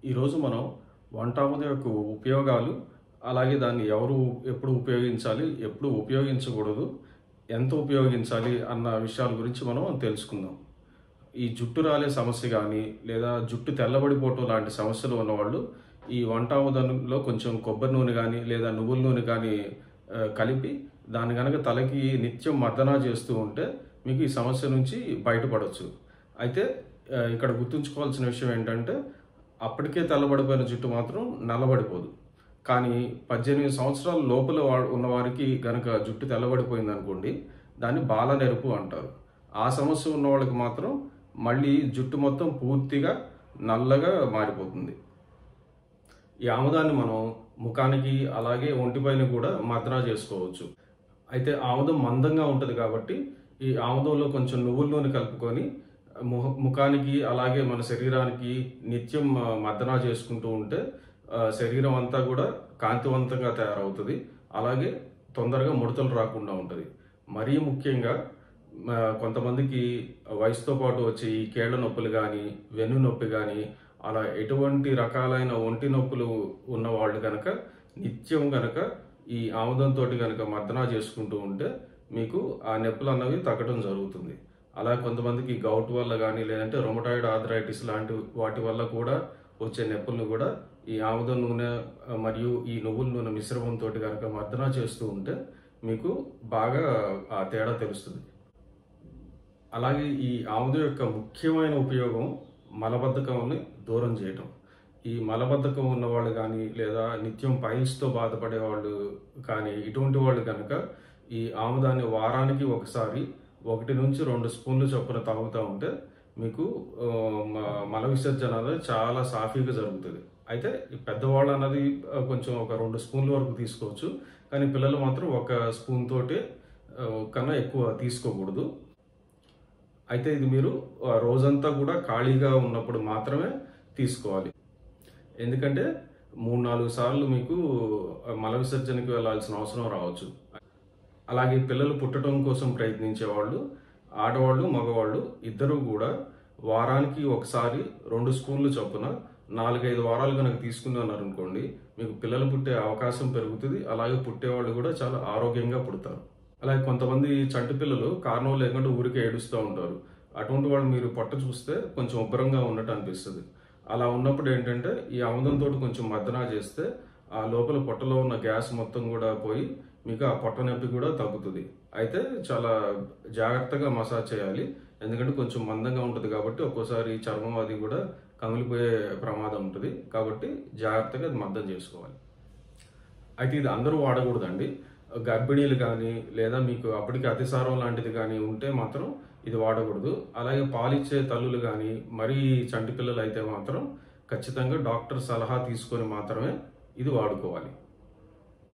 ఈరోజు మనం వంట ఆముదం యొక్క ఉపయోగాలు, అలాగే దాన్ని ఎవరు ఎప్పుడు ఉపయోగించాలి, ఎప్పుడు ఉపయోగించకూడదు, ఎంత ఉపయోగించాలి అన్న విషయాల గురించి మనం తెలుసుకుందాం. ఈ జుట్టు రాలే సమస్య కానీ, లేదా జుట్టు తెల్లబడిపోవటం లాంటి సమస్యలు ఉన్నవాళ్ళు ఈ వంట ఆముదంలో కొంచెం కొబ్బరి నూనె కానీ, లేదా నువ్వుల నూనె కానీ కలిపి దాన్ని కనుక తలకి నిత్యం మర్దనా చేస్తూ ఉంటే మీకు ఈ సమస్య నుంచి బయటపడవచ్చు. అయితే ఇక్కడ గుర్తుంచుకోవాల్సిన విషయం ఏంటంటే, అప్పటికే తెల్లబడిపోయిన జుట్టు మాత్రం నల్లబడిపోదు. కానీ 18 సంవత్సరాల లోపల ఉన్నవారికి గనక జుట్టు తెల్లబడిపోయింది అనుకోండి, దాన్ని బాలనెరుపు అంటారు. ఆ సమస్య ఉన్న వాళ్ళకి మాత్రం మళ్ళీ జుట్టు మొత్తం పూర్తిగా నల్లగా మారిపోతుంది. ఈ ఆముదాన్ని మనం ముఖానికి అలాగే ఒంటిపైన కూడా మర్దనా చేసుకోవచ్చు. అయితే ఆముదం మందంగా ఉంటుంది కాబట్టి ఈ ఆముదంలో కొంచెం నువ్వుల నూనె కలుపుకొని ముఖానికి అలాగే మన శరీరానికి నిత్యం మర్దనా చేసుకుంటూ ఉంటే శరీరం అంతా కూడా కాంతివంతంగా తయారవుతుంది. అలాగే తొందరగా ముడతలు రాకుండా ఉంటుంది. మరీ ముఖ్యంగా కొంతమందికి వయసుతో పాటు వచ్చే ఈ కీళ్ల నొప్పులు కానీ, వెన్ను నొప్పి కానీ, అలా ఎటువంటి రకాలైన ఒంటి నొప్పులు ఉన్న వాళ్ళు కనుక నిత్యం కనుక ఈ ఆముదంతో కనుక మర్దనా చేసుకుంటూ ఉంటే మీకు ఆ నొప్పులు అన్నవి తగ్గడం జరుగుతుంది. అలా కొంతమందికి గౌట్ వల్ల కానీ, లేదంటే రొమటాయిడ్ ఆర్థరైటిస్ లాంటి వాటి వల్ల కూడా వచ్చే నొప్పులను కూడా ఈ ఆముదం నూనె మరియు ఈ నువ్వుల నూనె మిశ్రమంతో కనుక మర్దనా చేస్తూ ఉంటే మీకు బాగా ఆ తేడా తెలుస్తుంది. అలాగే ఈ ఆముదం యొక్క ముఖ్యమైన ఉపయోగం మలబద్ధకాన్ని దూరం చేయటం. ఈ మలబద్ధకం ఉన్నవాళ్ళు కానీ, లేదా నిత్యం పైల్స్తో బాధపడే వాళ్ళు కానీ, ఇటువంటి వాళ్ళు కనుక ఈ ఆముదాన్ని వారానికి ఒకసారి 1 నుంచి 2 స్పూన్లు చొప్పున తాగుతూ ఉంటే మీకు మల విసర్జన అనేది చాలా సాఫీగా జరుగుతుంది. అయితే ఈ పెద్దవాళ్ళు అన్నది కొంచెం ఒక 2 స్పూన్ల వరకు తీసుకోవచ్చు. కానీ పిల్లలు మాత్రం 1 స్పూన్ తోటే కన్నా ఎక్కువ తీసుకోకూడదు. అయితే ఇది మీరు రోజంతా కూడా ఖాళీగా ఉన్నప్పుడు మాత్రమే తీసుకోవాలి. ఎందుకంటే 3-4 సార్లు మీకు మల విసర్జనకి వెళ్ళాల్సిన అవసరం రావచ్చు. అలాగే పిల్లలు పుట్టడం కోసం ప్రయత్నించే వాళ్ళు, ఆడవాళ్ళు, మగవాళ్ళు ఇద్దరూ కూడా వారానికి ఒకసారి 2 స్పూన్లు చొప్పున 4-5 వారాలు కనుక తీసుకున్నారు అనుకోండి, మీకు పిల్లలు పుట్టే అవకాశం పెరుగుతుంది. అలాగే పుట్టేవాళ్ళు కూడా చాలా ఆరోగ్యంగా పుడతారు. అలాగే కొంతమంది చంటి పిల్లలు కారణం లేకుండా ఊరికే ఏడుస్తూ ఉంటారు. అటువంటి వాళ్ళు మీరు పొట్ట చూస్తే కొంచెం ఉబ్బరంగా ఉన్నట్టు అనిపిస్తుంది. అలా ఉన్నప్పుడు ఏంటంటే ఈ ఆముదంతో కొంచెం మర్దనా చేస్తే ఆ లోపల పొట్టలో ఉన్న గ్యాస్ మొత్తం కూడా పోయి మీకు ఆ పొట్ట నొప్పి కూడా తగ్గుతుంది. అయితే చాలా జాగ్రత్తగా మసాజ్ చేయాలి. ఎందుకంటే కొంచెం మందంగా ఉంటుంది కాబట్టి ఒక్కోసారి చర్మం అది కూడా కమిలిపోయే ప్రమాదం ఉంటుంది. కాబట్టి జాగ్రత్తగా అది మర్దన చేసుకోవాలి. అయితే ఇది అందరూ వాడకూడదండి. గర్భిణీలు కానీ, లేదా మీకు అప్పటికి అతిసారం లాంటిది కానీ ఉంటే మాత్రం ఇది వాడకూడదు. అలాగే పాలిచ్చే తల్లులు కానీ, మరీ చంటి పిల్లలు అయితే మాత్రం ఖచ్చితంగా డాక్టర్ సలహా తీసుకొని మాత్రమే ఇది వాడుకోవాలి.